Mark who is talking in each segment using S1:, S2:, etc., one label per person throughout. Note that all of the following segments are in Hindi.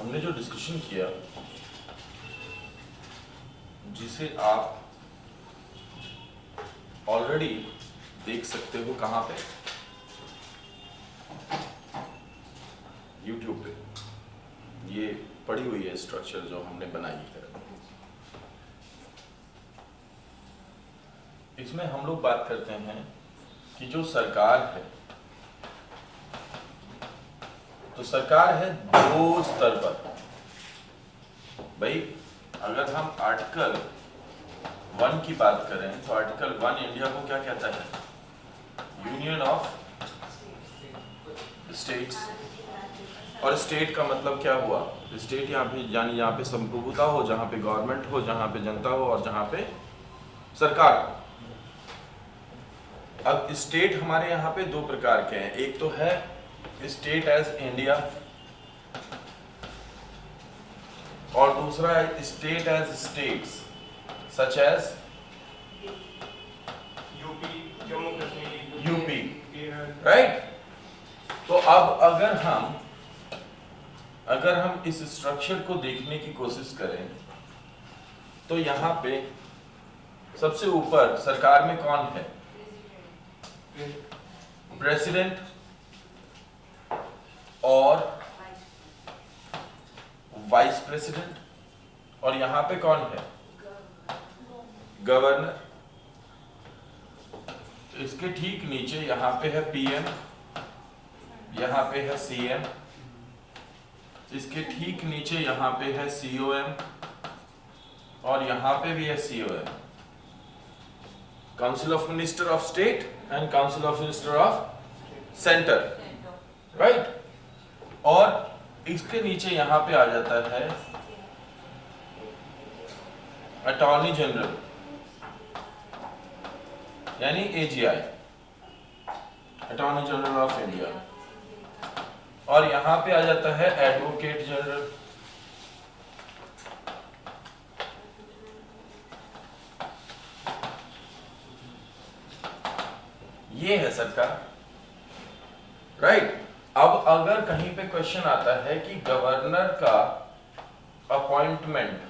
S1: हमने जो डिस्कशन किया, जिसे आप ऑलरेडी देख सकते हो कहाँ पे, YouTube पे, ये पड़ी हुई है स्ट्रक्चर जो हमने बनाई है। इसमें हम लोग बात करते हैं कि जो सरकार है, तो सरकार है दो स्तर पर। भाई अगर हम आर्टिकल 1 की बात करें तो आर्टिकल 1 इंडिया को क्या कहता है? Union of states. और स्टेट का मतलब क्या हुआ? स्टेट यहाँ पे यानी यहाँ पे संप्रभुता हो, जहाँ पे गवर्नमेंट हो, जहाँ पे जनता हो और जहाँ पे सरकार हो। अब स्टेट हमारे यहाँ पे दो प्रकार के हैं, एक तो है स्टेट एज इंडिया और दूसरा है state as states such as
S2: UP, Jammu Kashmir,
S1: UP, right. तो अब अगर हम इस स्ट्रक्चर को देखने की कोशिश करें तो यहाँ पे सबसे ऊपर सरकार में कौन है? प्रेसिडेंट और वाइस प्रेसिडेंट, और यहाँ पे कौन है? गवर्नर। तो इसके ठीक नीचे यहाँ पे है पीएम, यहाँ पे है सीएम, इसके ठीक नीचे यहाँ पे है सीओएम और यहाँ पे भी है COM, council of minister of state and council of minister of centre, right. और इसके नीचे यहाँ पे आ जाता है अटॉर्नी जनरल यानी AGI, attorney general of India, और यहाँ पे आ जाता है एडवोकेट जनरल, ये है सरकार, राइट। अब अगर कहीं पे क्वेश्चन आता है कि गवर्नर का अपॉइंटमेंट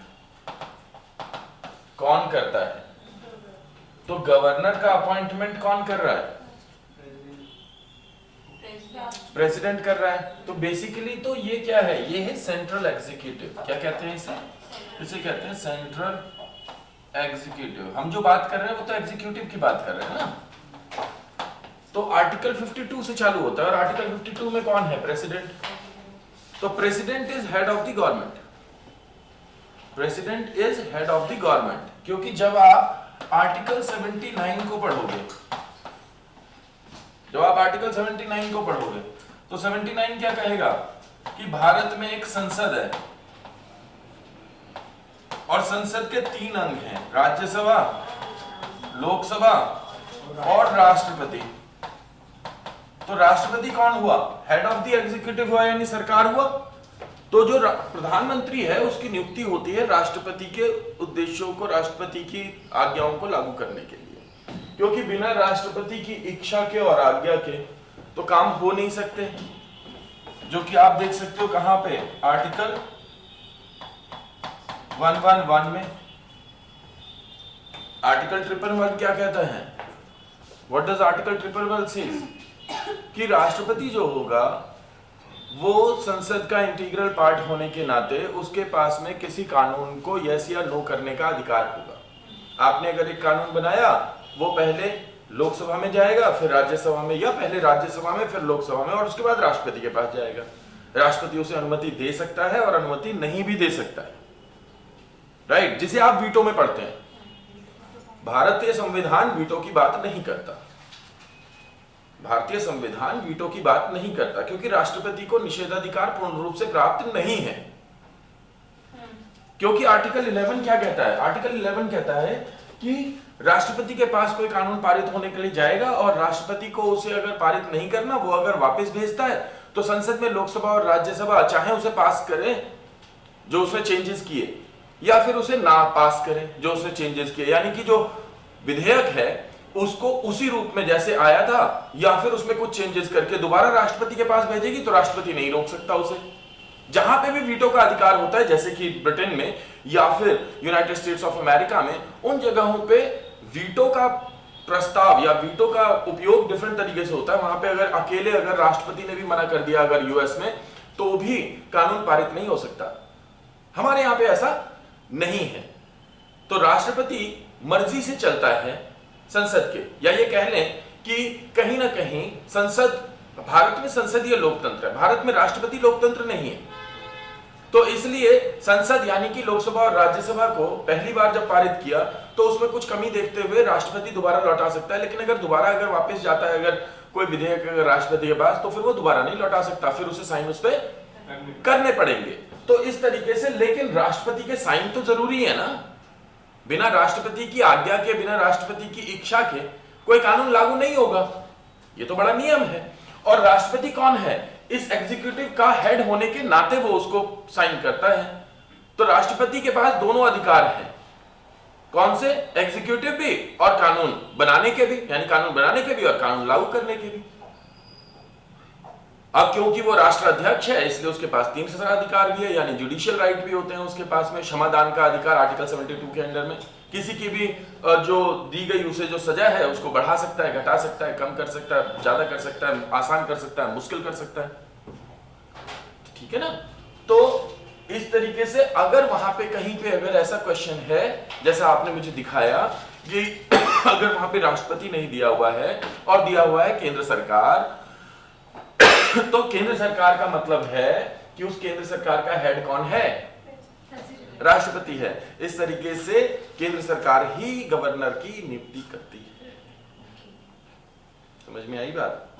S1: कौन करता है, तो गवर्नर का अपॉइंटमेंट कौन कर रहा है? प्रेसिडेंट कर रहा है। तो बेसिकली तो ये क्या है? ये है सेंट्रल एग्जीक्यूटिव। क्या कहते हैं इसे? इसे कहते हैं सेंट्रल एग्जीक्यूटिव। हम जो बात कर रहे हैं वो तो एग्जीक्यूटिव की बात कर रहे हैं ना। तो आर्टिकल 52 से चालू होता है और आर्टिकल 52 में कौन है? प्रेसिडेंट। तो president is head of the government, president is head of the government. क्योंकि जब आप आर्टिकल 79 को पढ़ोगे, जब आप आर्टिकल 79 को पढ़ोगे तो 79 क्या कहेगा कि भारत में एक संसद है और संसद के 3 अंग हैं, राज्यसभा, लोकसभा और राष्ट्रपति। तो राष्ट्रपति कौन हुआ? हेड ऑफ द एग्जीक्यूटिव हुआ, यानी सरकार हुआ। तो जो प्रधानमंत्री है उसकी नियुक्ति होती है राष्ट्रपति के उद्देश्यों को, राष्ट्रपति की आज्ञाओं को लागू करने के लिए, क्योंकि बिना राष्ट्रपति की इच्छा के और आज्ञा के तो काम हो नहीं सकते, जो कि आप देख सकते हो कहां पे? आर्टिकल 111 में। आर्टिकल 111 क्या कहता है? What does article 111 says? कि राष्ट्रपति जो होगा वो संसद का इंटीग्रल पार्ट होने के नाते उसके पास में किसी कानून को यस या नो करने का अधिकार होगा। आपने अगर एक कानून बनाया, वो पहले लोकसभा में जाएगा, फिर राज्यसभा में, या पहले राज्यसभा में फिर लोकसभा में, और उसके बाद राष्ट्रपति के पास जाएगा। राष्ट्रपति उसे अनुमति दे सकता है और अनुमति नहीं भी दे सकता है, राइट, जिसे आप वीटो में पढ़ते हैं। भारतीय संविधान वीटो की बात नहीं करता, भारतीय संविधान वीटो की बात नहीं करता, क्योंकि राष्ट्रपति को निषेधाधिकार पूर्ण रूप से प्राप्त नहीं है। क्योंकि आर्टिकल 11 क्या कहता है? आर्टिकल 11 कहता है कि राष्ट्रपति के पास कोई कानून पारित होने के लिए जाएगा और राष्ट्रपति को उसे अगर पारित नहीं करना, वो अगर वापस भेजता है, तो संसद में लोकसभा और राज्यसभा चाहे उसे पास करें जो उसमें चेंजेस किए, या फिर उसे ना पास करें जो उसने चेंजेस किए। यानी कि जो विधेयक है उसको उसी रूप में जैसे आया था, या फिर उसमें कुछ चेंजेस करके दोबारा राष्ट्रपति के पास भेजेगी तो राष्ट्रपति नहीं रोक सकता उसे। जहां पे भी वीटो का अधिकार होता है, जैसे कि ब्रिटेन में या फिर यूनाइटेड स्टेट्स ऑफ अमेरिका में, उन जगहों पे वीटो का प्रस्ताव या वीटो का उपयोग डिफरेंट तरीके से होता है। वहां पे अगर राष्ट्रपति ने भी मना कर दिया अगर यूएस में, तो भी कानून पारित नहीं हो सकता। हमारे यहां पे ऐसा नहीं है। तो राष्ट्रपति मर्जी से चलता है संसद के, या ये कह लें कि कहीं ना कहीं संसद, भारत में संसदीय लोकतंत्र है, भारत में राष्ट्रपति लोकतंत्र नहीं है। तो इसलिए संसद यानी कि लोकसभा और राज्यसभा को पहली बार जब पारित किया तो उसमें कुछ कमी देखते हुए राष्ट्रपति दोबारा लौटा सकता है, लेकिन अगर वापस जाता है अगर कोई विधेयक अगर राष्ट्रपति के पास, तो फिर वो दोबारा नहीं लौटा सकता, फिर उसे साइन उस पे करने पड़ेंगे। तो इस तरीके से, लेकिन राष्ट्रपति के साइन तो जरूरी है ना। बिना राष्ट्रपति की आज्ञा के, बिना राष्ट्रपति की इच्छा के कोई कानून लागू नहीं होगा, ये तो बड़ा नियम है। और राष्ट्रपति कौन है? इस एग्जीक्यूटिव का हेड होने के नाते वो उसको साइन करता है। तो राष्ट्रपति के पास दोनों अधिकार हैं। कौन से? एग्जीक्यूटिव भी और कानून बनाने के भी, यानी कानून बनाने के भी और कानून लागू करने के भी। अब क्योंकि वो राष्ट्राध्यक्ष है इसलिए उसके पास 3 अधिकार भी है, यानी जुडिशियल राइट भी होते हैं उसके पास में। क्षमादान का अधिकार आर्टिकल 72 के अंडर में, किसी की भी जो दी गई उसे जो सजा है उसको बढ़ा सकता है, घटा सकता है, कम कर सकता है, ज्यादा कर सकता है, आसान कर सकता है, मुश्किल कर सकता है। ठीक है ना? तो इस तरीके से अगर वहां पे कहीं पे अगर ऐसा क्वेश्चन है जैसा आपने मुझे दिखाया कि अगर वहां पे राष्ट्रपति नहीं दिया हुआ है और दिया हुआ है केंद्र सरकार, तो केंद्र सरकार का मतलब है कि उस केंद्र सरकार का हेड कौन है? राष्ट्रपति है। इस तरीके से केंद्र सरकार ही गवर्नर की नियुक्ति करती है। समझ में आई बात?